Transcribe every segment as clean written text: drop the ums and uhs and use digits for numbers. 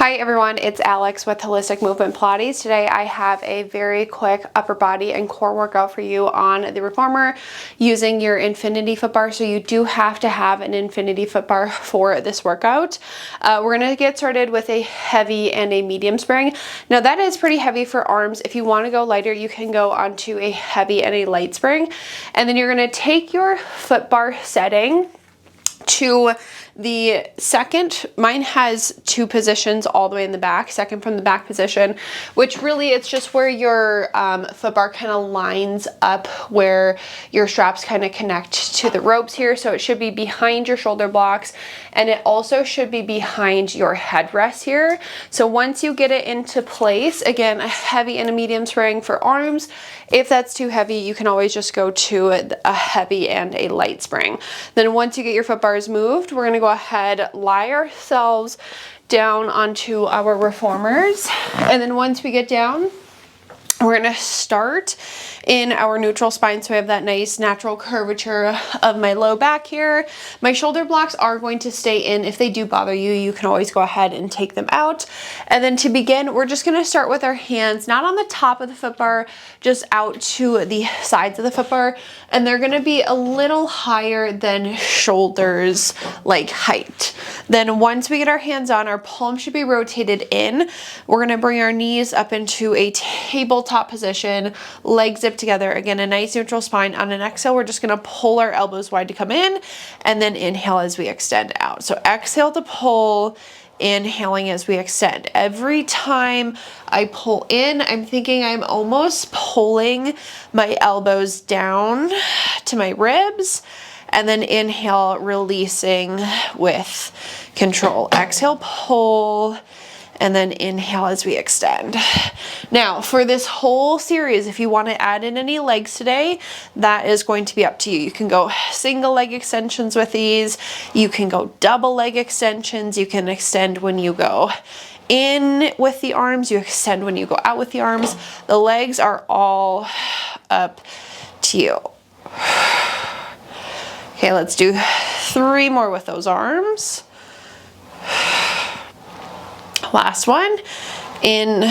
Hi everyone, it's Alex with Holistic Movement Pilates. Today I have a very quick upper body and core workout for you on the reformer using your infinity foot bar. So you do have to have an infinity foot bar for this workout. We're going to get started with a heavy and a medium spring. Now that is pretty heavy for arms. If you want to go lighter, you can go onto a heavy and a light spring. And then you're going to take your foot bar setting to the second. Mine has two positions all the way in the back, second from the back position, which really it's just where your foot bar kind of lines up where your straps kind of connect to the ropes here. So it should be behind your shoulder blocks, and it also should be behind your headrest here. So once you get it into place, again, a heavy and a medium spring for arms. If that's too heavy, you can always just go to a heavy and a light spring. Then once you get your foot bars moved, we're going to go ahead, lie ourselves down onto our reformers. And then once we get down, we're going to start in our neutral spine. So we have that nice natural curvature of my low back here. My shoulder blocks are going to stay in. If they do bother you, you can always go ahead and take them out. And then to begin, we're just going to start with our hands, not on the top of the foot bar, just out to the sides of the foot bar. And they're going to be a little higher than shoulders like height. Then once we get our hands on, our palm should be rotated in. We're going to bring our knees up into a tabletop position, legs zip together. Again, a nice neutral spine. On an exhale, we're just going to pull our elbows wide to come in, and then inhale as we extend out. So exhale to pull, inhaling as we extend. Every time I pull in, I'm thinking I'm almost pulling my elbows down to my ribs, and then inhale, releasing with control. Exhale, pull, and then inhale as we extend. Now, for this whole series, if you want to add in any legs today, that is going to be up to you. You can go single leg extensions with these. You can go double leg extensions. You can extend when you go in with the arms. You extend when you go out with the arms. The legs are all up to you. Okay, let's do 3 more with those arms. Last one, in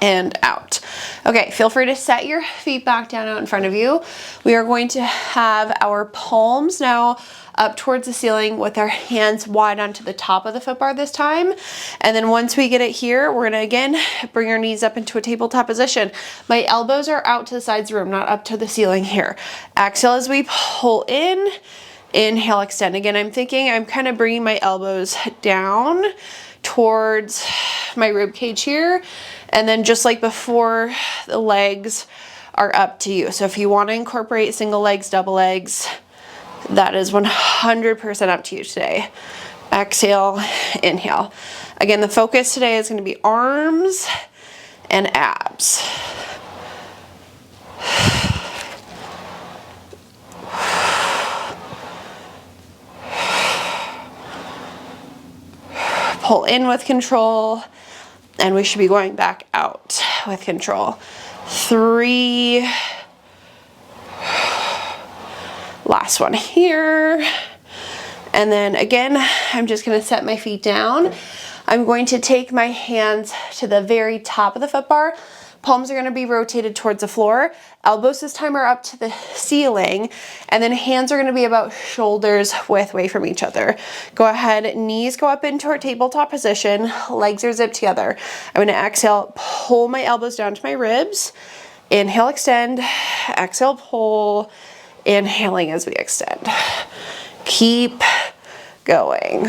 and out. Okay, feel free to set your feet back down out in front of you. We are going to have our palms now up towards the ceiling with our hands wide onto the top of the foot bar this time. And then once we get it here, we're gonna again bring our knees up into a tabletop position. My elbows are out to the sides of the room, not up to the ceiling here. Exhale as we pull in, inhale, extend. Again, I'm thinking I'm kind of bringing my elbows down towards my rib cage here, and then just like before, the legs are up to you. So if you want to incorporate single legs, double legs, that is 100% up to you today. Exhale, inhale. Again, the focus today is going to be arms and abs. Pull in with control, and we should be going back out with control. 3. Last one here. And then again, I'm just going to set my feet down. I'm going to take my hands to the very top of the foot bar. Palms are going to be rotated towards the floor. Elbows this time are up to the ceiling, and then hands are going to be about shoulders width away from each other. Go ahead, knees go up into our tabletop position, legs are zipped together. I'm going to exhale, pull my elbows down to my ribs. Inhale, extend. Exhale, pull. Inhaling as we extend. Keep going.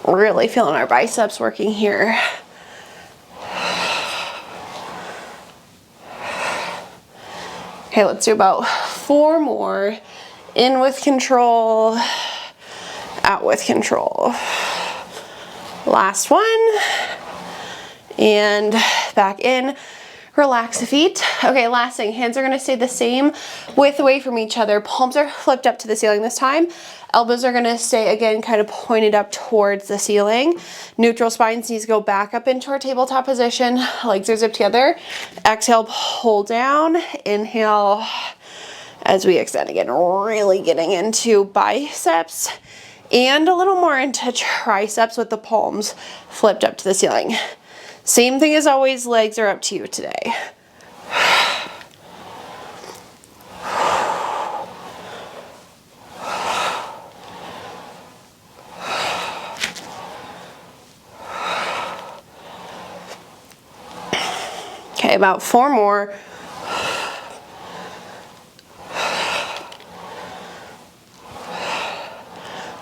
Really feeling our biceps working here. Okay, let's do about 4 more. In with control, out with control. Last one. And back in. Relax the feet. Okay, last thing, hands are gonna stay the same width away from each other. Palms are flipped up to the ceiling this time. Elbows are gonna stay, again, kind of pointed up towards the ceiling. Neutral spines needs to go back up into our tabletop position. Legs are zipped together. Exhale, pull down. Inhale as we extend again, really getting into biceps and a little more into triceps with the palms flipped up to the ceiling. Same thing as always, legs are up to you today. Okay, about 4 more.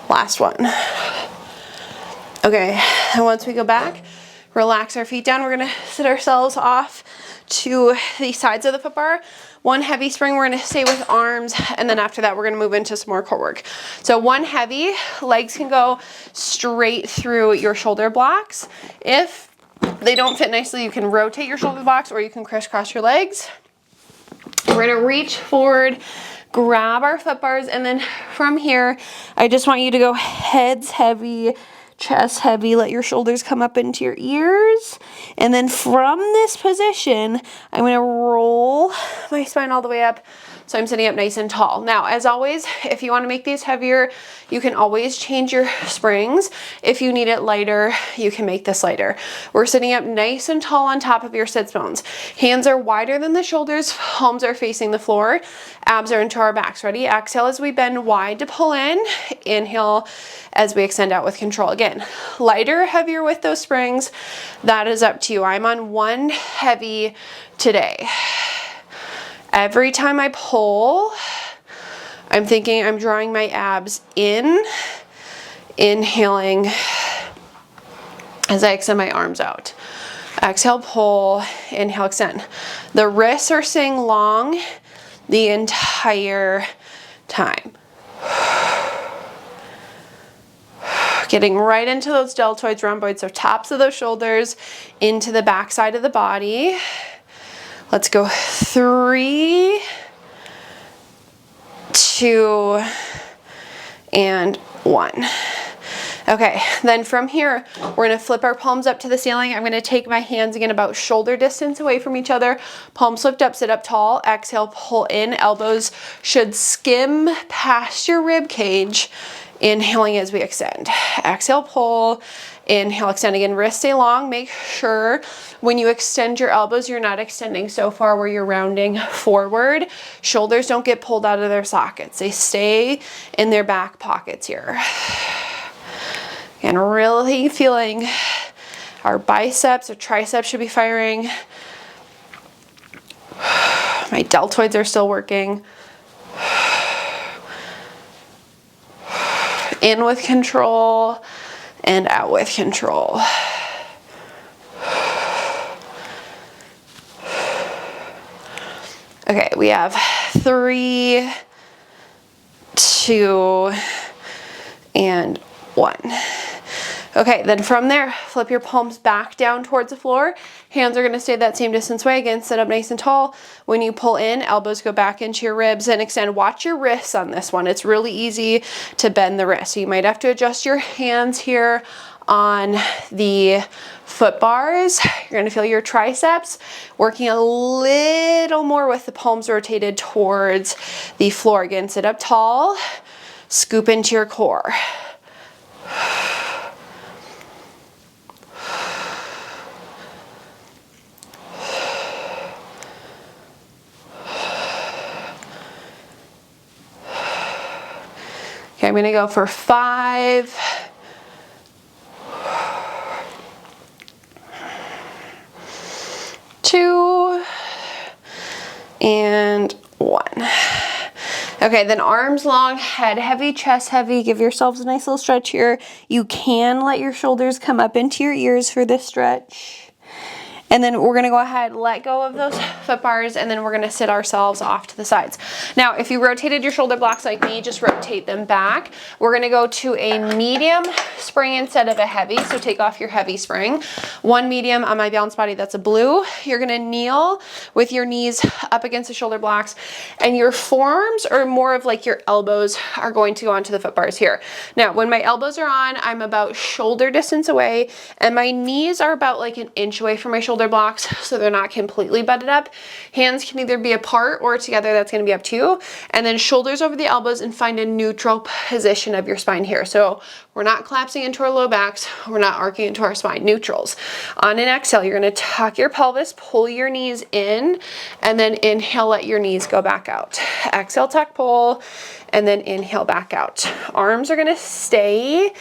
Last one. Okay, and once we go back, relax our feet down. We're gonna sit ourselves off to the sides of the foot bar. One heavy spring, we're gonna stay with arms, and then after that, we're gonna move into some more core work. So one heavy, legs can go straight through your shoulder blocks. If they don't fit nicely, you can rotate your shoulder blocks or you can crisscross your legs. We're gonna reach forward, grab our foot bars, and then from here, I just want you to go heads heavy, chest heavy, let your shoulders come up into your ears. And then from this position, I'm gonna roll my spine all the way up so I'm sitting up nice and tall. Now, as always, if you wanna make these heavier, you can always change your springs. If you need it lighter, you can make this lighter. We're sitting up nice and tall on top of your sits bones. Hands are wider than the shoulders, palms are facing the floor, abs are into our backs. Ready? Exhale as we bend wide to pull in. Inhale as we extend out with control. Again, lighter, heavier with those springs, that is up to you. I'm on one heavy today. Every time I pull, I'm thinking I'm drawing my abs in, inhaling as I extend my arms out. Exhale, pull, inhale, extend. The wrists are staying long the entire time. Getting right into those deltoids, rhomboids, so tops of those shoulders into the back side of the body. Let's go 3, 2, and 1. Okay, then from here, we're gonna flip our palms up to the ceiling. I'm gonna take my hands again about shoulder distance away from each other. Palms lift up, sit up tall. Exhale, pull in. Elbows should skim past your rib cage. Inhaling as we extend. Exhale, pull. Inhale, extend again. Wrists stay long. Make sure when you extend your elbows, you're not extending so far where you're rounding forward. Shoulders don't get pulled out of their sockets. They stay in their back pockets here. And really feeling our biceps or triceps should be firing. My deltoids are still working. In with control and out with control. Okay, we have 3, 2, and 1. Okay, then from there, flip your palms back down towards the floor. Hands are gonna stay that same distance away. Again, sit up nice and tall. When you pull in, elbows go back into your ribs and extend. Watch your wrists on this one. It's really easy to bend the wrist. So you might have to adjust your hands here on the foot bars. You're gonna feel your triceps working a little more with the palms rotated towards the floor. Again, sit up tall, scoop into your core. Okay, I'm gonna go for 5, 2, and 1. Okay, then arms long, head heavy, chest heavy. Give yourselves a nice little stretch here. You can let your shoulders come up into your ears for this stretch. And then we're gonna go ahead, let go of those foot bars, and then we're gonna sit ourselves off to the sides. Now, if you rotated your shoulder blocks like me, just rotate them back. We're gonna go to a medium spring instead of a heavy, so take off your heavy spring. One medium on my balance body, that's a blue. You're gonna kneel with your knees up against the shoulder blocks, and your forearms, or more of like your elbows, are going to go onto the foot bars here. Now, when my elbows are on, I'm about shoulder distance away, and my knees are about like an inch away from my shoulder blocks, so they're not completely butted up. Hands can either be apart or together, that's gonna be up to you. And then shoulders over the elbows, and find a neutral position of your spine here. So we're not collapsing into our low backs, we're not arcing into our spine, neutrals. On an exhale, you're gonna tuck your pelvis, pull your knees in, and then inhale, let your knees go back out. Exhale, tuck, pull, and then inhale back out. Arms are gonna stay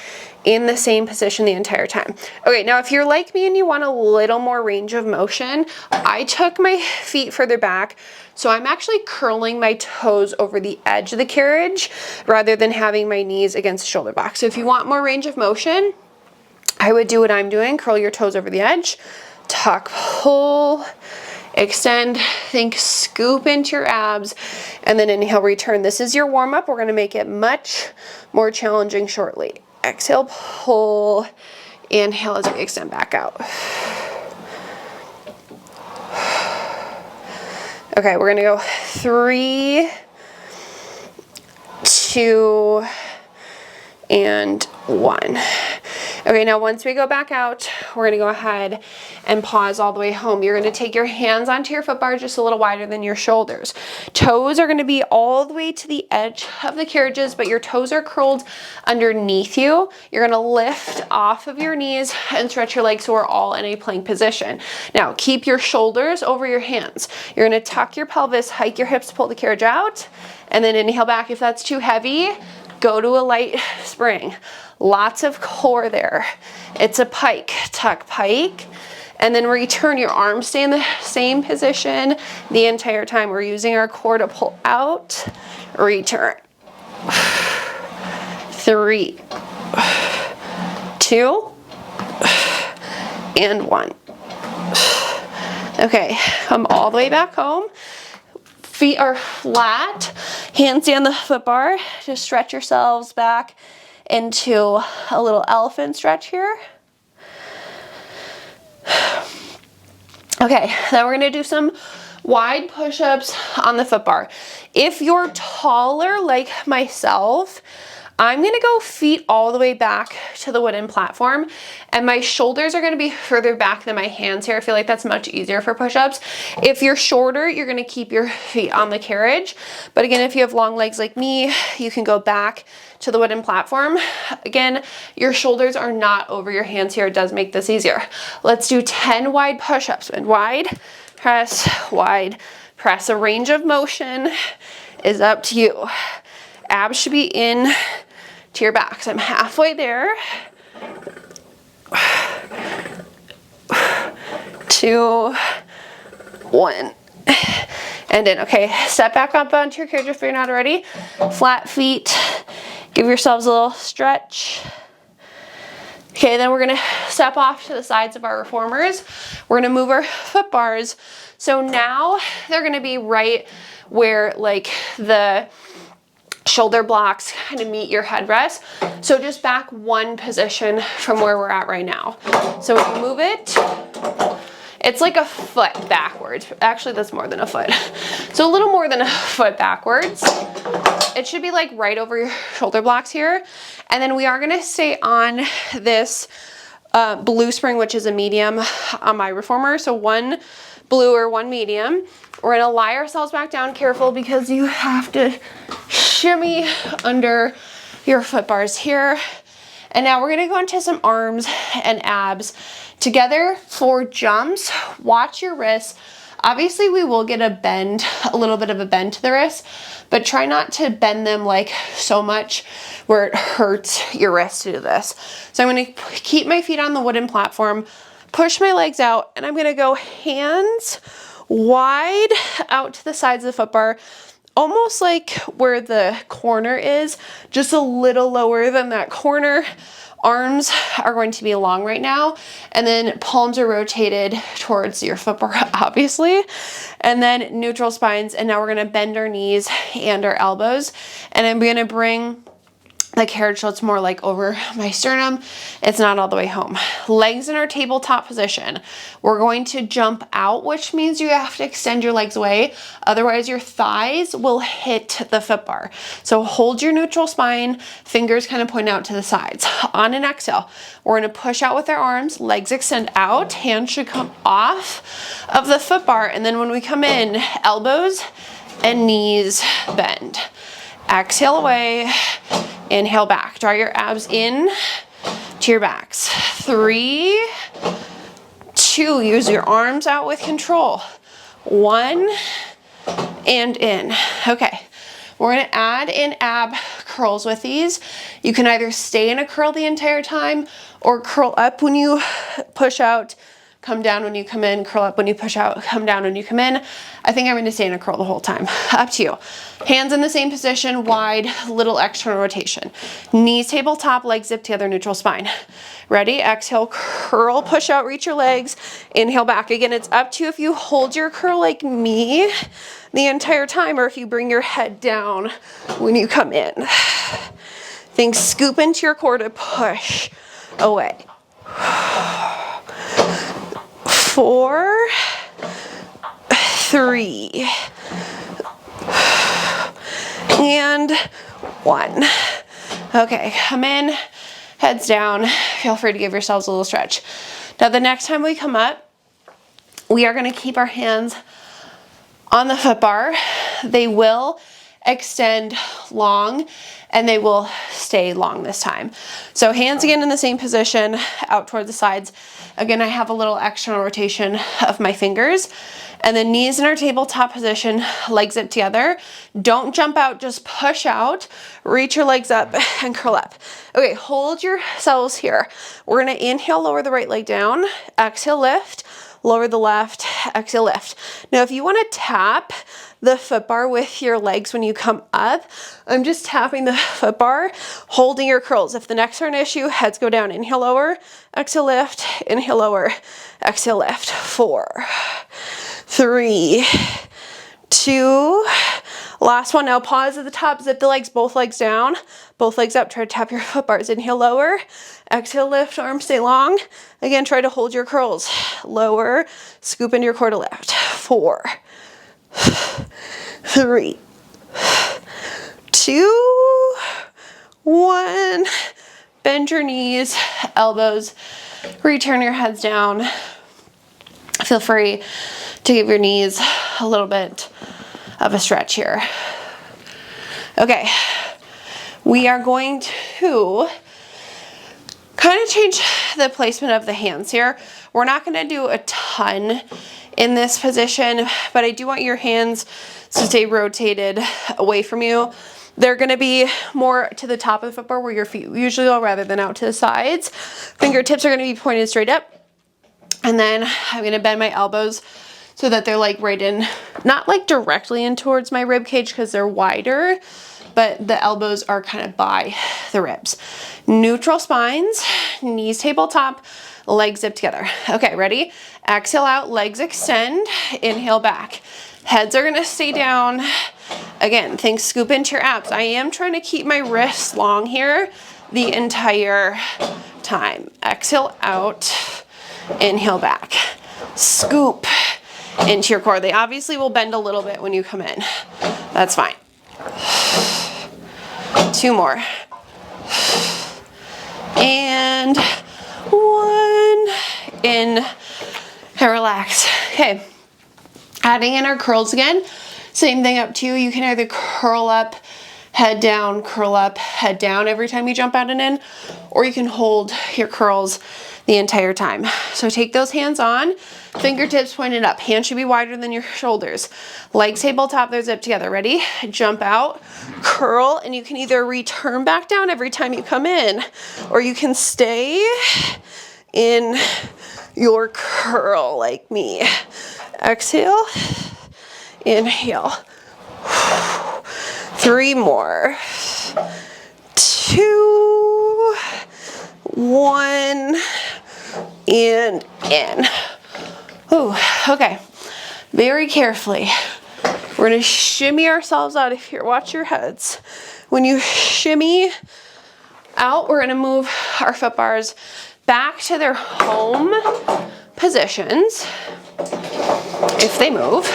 in the same position the entire time. Okay, now if you're like me and you want a little more range of motion, I took my feet further back, so I'm actually curling my toes over the edge of the carriage rather than having my knees against the shoulder block. So if you want more range of motion, I would do what I'm doing, curl your toes over the edge, tuck, pull, extend, think scoop into your abs, and then inhale, return. This is your warm up. We're gonna make it much more challenging shortly. Exhale, pull, inhale as we extend back out. Okay, we're gonna go 3, 2, and 1. Okay, now once we go back out, we're gonna go ahead and pause all the way home. You're gonna take your hands onto your foot bar just a little wider than your shoulders. Toes are gonna be all the way to the edge of the carriages, but your toes are curled underneath you. You're gonna lift off of your knees and stretch your legs so we're all in a plank position. Now, keep your shoulders over your hands. You're gonna tuck your pelvis, hike your hips, pull the carriage out, and then inhale back. If that's too heavy, go to a light spring. Lots of core there. It's a pike, tuck, pike, and then return. Your arms stay in the same position the entire time. We're using our core to pull out, return. 3, 2, and 1. Okay, come all the way back home. Feet are flat, hands stay on the foot bar. Just stretch yourselves back into a little elephant stretch here. Okay, then we're gonna do some wide push-ups on the foot bar. If you're taller like myself, I'm gonna go feet all the way back to the wooden platform, and my shoulders are gonna be further back than my hands here. I feel like that's much easier for push-ups. If you're shorter, you're gonna keep your feet on the carriage. But again, if you have long legs like me, you can go back to the wooden platform. Again, your shoulders are not over your hands here. It does make this easier. Let's do 10 wide push-ups. And wide, press, wide, press. A range of motion is up to you. Abs should be in to your back. So I'm halfway there. 2, 1. And in. Okay, step back up onto your carriage if you're not already. Flat feet. Give yourselves a little stretch. Okay, then we're gonna step off to the sides of our reformers. We're gonna move our foot bars. So now they're gonna be right where like the shoulder blocks kind of meet your headrest. So just back one position from where we're at right now. So when you move it, it's like a foot backwards. Actually, that's more than a foot. So a little more than a foot backwards. It should be like right over your shoulder blocks here. And then we are gonna stay on this blue spring, which is a medium on my reformer. So 1 blue or 1 medium. We're gonna lie ourselves back down, careful because you have to shimmy under your foot bars here. And now we're gonna go into some arms and abs together for jumps. Watch your wrists. Obviously we will get a little bit of a bend to the wrists, but try not to bend them like so much where it hurts your wrists to do this. So I'm gonna keep my feet on the wooden platform, push my legs out, and I'm gonna go hands wide out to the sides of the foot bar, almost like where the corner is, just a little lower than that corner. Arms are going to be long right now, and then palms are rotated towards your foot bar, obviously, and then neutral spines. And now we're gonna bend our knees and our elbows, and I'm gonna bring the carriage so it's more like over my sternum. It's not all the way home. Legs in our tabletop position. We're going to jump out, which means you have to extend your legs away. Otherwise, your thighs will hit the foot bar. So hold your neutral spine, fingers kind of point out to the sides. On an exhale, we're gonna push out with our arms, legs extend out, hands should come off of the foot bar. And then when we come in, elbows and knees bend. Exhale away, inhale back. Draw your abs in to your backs. 3, 2, use your arms out with control. 1, and in. Okay, we're gonna add in ab curls with these. You can either stay in a curl the entire time or curl up when you push out, come down when you come in, curl up when you push out, come down when you come in. I think I'm gonna stay in a curl the whole time. Up to you. Hands in the same position, wide, little external rotation. Knees tabletop, legs zip together, neutral spine. Ready? Exhale, curl, push out, reach your legs. Inhale back. Again, it's up to you if you hold your curl like me the entire time or if you bring your head down when you come in. Think scoop into your core to push away. 4, 3, and 1. Okay, come in, heads down. Feel free to give yourselves a little stretch. Now the next time we come up, we are gonna keep our hands on the foot bar. They will extend long and they will stay long this time. So hands again in the same position, out towards the sides. Again, I have a little external rotation of my fingers. And then knees in our tabletop position, legs zip together. Don't jump out, just push out, reach your legs up and curl up. Okay, hold yourselves here. We're gonna inhale, lower the right leg down, exhale, lift, lower the left, exhale, lift. Now, if you wanna tap the foot bar with your legs when you come up, I'm just tapping the foot bar, holding your curls. If the necks are an issue, heads go down. Inhale, lower, exhale, lift, inhale, lower, exhale, lift. 4, 3, 2, last one. Now pause at the top, zip the legs, both legs down, both legs up, try to tap your foot bars. Inhale, lower, exhale, lift, arms stay long. Again, try to hold your curls. Lower, scoop into your core to lift. 4, 3, 2, 1. Bend your knees, elbows, return your heads down. Feel free to give your knees a little bit of a stretch here. Okay, we are going to kind of change the placement of the hands here. We're not going to do a ton in this position, but I do want your hands to stay rotated away from you. They're going to be more to the top of the foot bar where your feet usually go rather than out to the sides. Fingertips are going to be pointed straight up. And then I'm going to bend my elbows so that they're like right in, not like directly in towards my rib cage because they're wider, but the elbows are kind of by the ribs. Neutral spines, knees tabletop, legs zip together. Okay, ready? Exhale out, legs extend, inhale back. Heads are gonna stay down. Again, think scoop into your abs. I am trying to keep my wrists long here the entire time. Exhale out, inhale back. Scoop into your core. They obviously will bend a little bit when you come in. That's fine. 2 more. And 1. In and relax. Okay. Adding in our curls again. Same thing up to you. You can either curl up, head down, curl up, head down every time you jump out and in, or you can hold your curls the entire time. So take those hands on, fingertips pointed up. Hands should be wider than your shoulders. Legs tabletop, they're zipped together. Ready? Jump out, curl, and you can either return back down every time you come in, or you can stay in your curl like me. Exhale, inhale. 3 more. 2, 1 and in. Ooh, okay. Very carefully, we're gonna shimmy ourselves out of here. Watch your heads. When you shimmy out, we're gonna move our foot bars back to their home positions, if they move.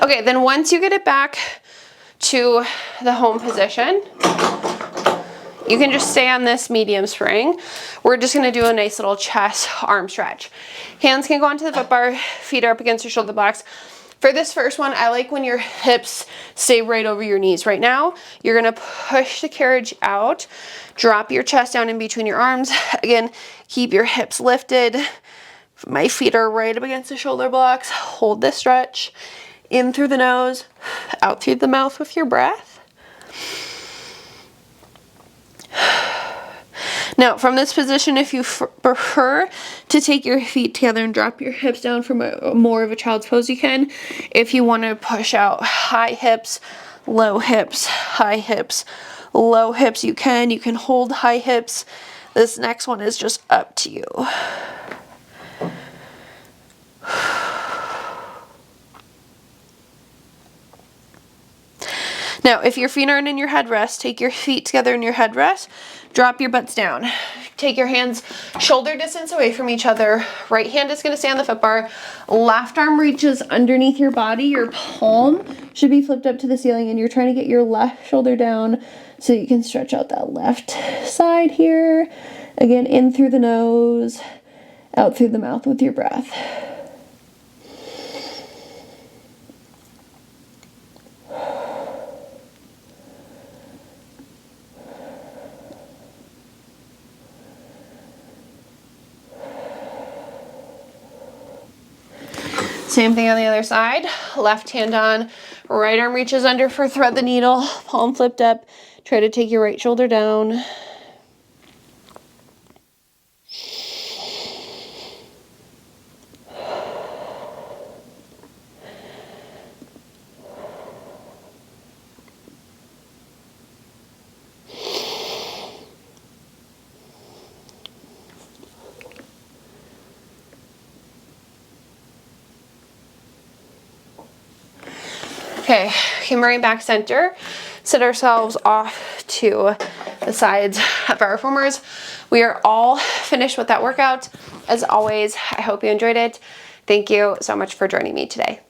Okay, then once you get it back to the home position, you can just stay on this medium spring. We're just gonna do a nice little chest arm stretch. Hands can go onto the foot bar, feet are up against your shoulder blocks. For this first one, I like when your hips stay right over your knees. Right now, you're gonna push the carriage out, drop your chest down in between your arms. Again, keep your hips lifted. My feet are right up against the shoulder blocks. Hold this stretch. In through the nose, out through the mouth with your breath. Now, from this position, if you prefer to take your feet together and drop your hips down from more of a child's pose, you can. If you want to push out high hips, low hips, high hips, low hips, you can. You can hold high hips. This next one is just up to you. Now, if your feet aren't in your headrest, take your feet together in your headrest, drop your butts down. Take your hands shoulder distance away from each other. Right hand is gonna stay on the foot bar. Left arm reaches underneath your body. Your palm should be flipped up to the ceiling, and you're trying to get your left shoulder down so you can stretch out that left side here. Again, in through the nose, out through the mouth with your breath. Same thing on the other side. Left hand on, right arm reaches under for thread the needle, palm flipped up. Try to take your right shoulder down. Okay, bring back center. Sit ourselves off to the sides of our reformers. We are all finished with that workout. As always, I hope you enjoyed it. Thank you so much for joining me today.